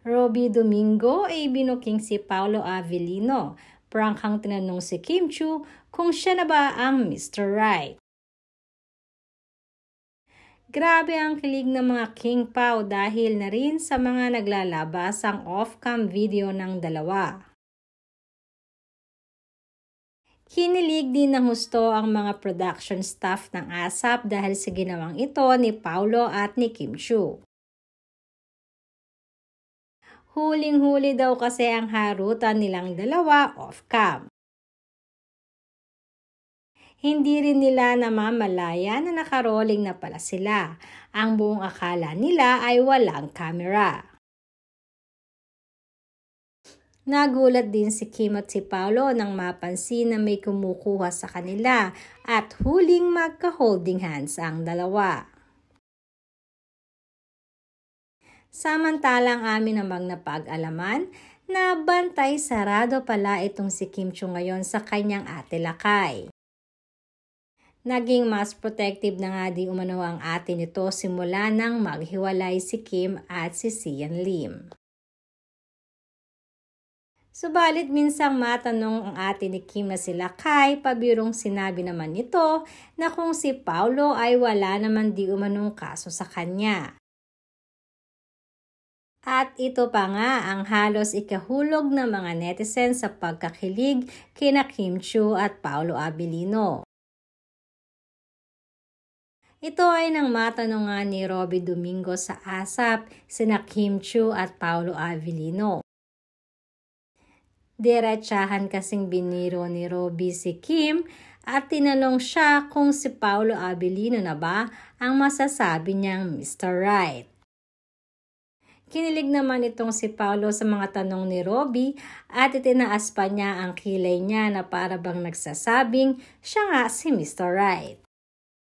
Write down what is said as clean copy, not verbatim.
Robby Domingo ay binuking si Paolo Avellino. Prangkang tinanong si Kim Chiu kung siya na ba ang Mr. Right. Grabe ang kilig ng mga King Pao dahil na rin sa mga naglalabas ang off-cam video ng dalawa. Kinilig din ng husto ang mga production staff ng ASAP dahil sa ginawang ito ni Paolo at ni Kim Chiu. Huling-huli daw kasi ang harutan nilang dalawa off-cam. Hindi rin nila namamalaya na nakarolling na pala sila. Ang buong akala nila ay walang camera. Nagulat din si Kim at si Paolo nang mapansin na may kumukuha sa kanila at huling magka-holding hands ang dalawa. Samantalang amin namang napag-alaman na bantay sarado pala itong si Kim Chiu ngayon sa kanyang ate Lakay. Naging mas protective na nga di umano ang ate nito simula nang maghiwalay si Kim at si Sian Lim. Subalit minsang matanong ang ate ni Kim na si Lakay, pabirong sinabi naman nito na kung si Paolo ay wala naman di umanong kaso sa kanya. At ito pa nga ang halos ikahulog ng mga netizens sa pagkakilig kina Kim Chiu at Paolo Avellino. Ito ay nang matanong nga ni Robby Domingo sa ASAP sina Kim Chiu at Paolo Avellino. Diretsahan kasing biniro ni Robby si Kim at tinanong siya kung si Paolo Avellino na ba ang masasabi niyang Mr. Right. Kinilig naman itong si Paolo sa mga tanong ni Robby at itinaas pa niya ang kilay niya na para bang nagsasabing siya nga si Mr. Right.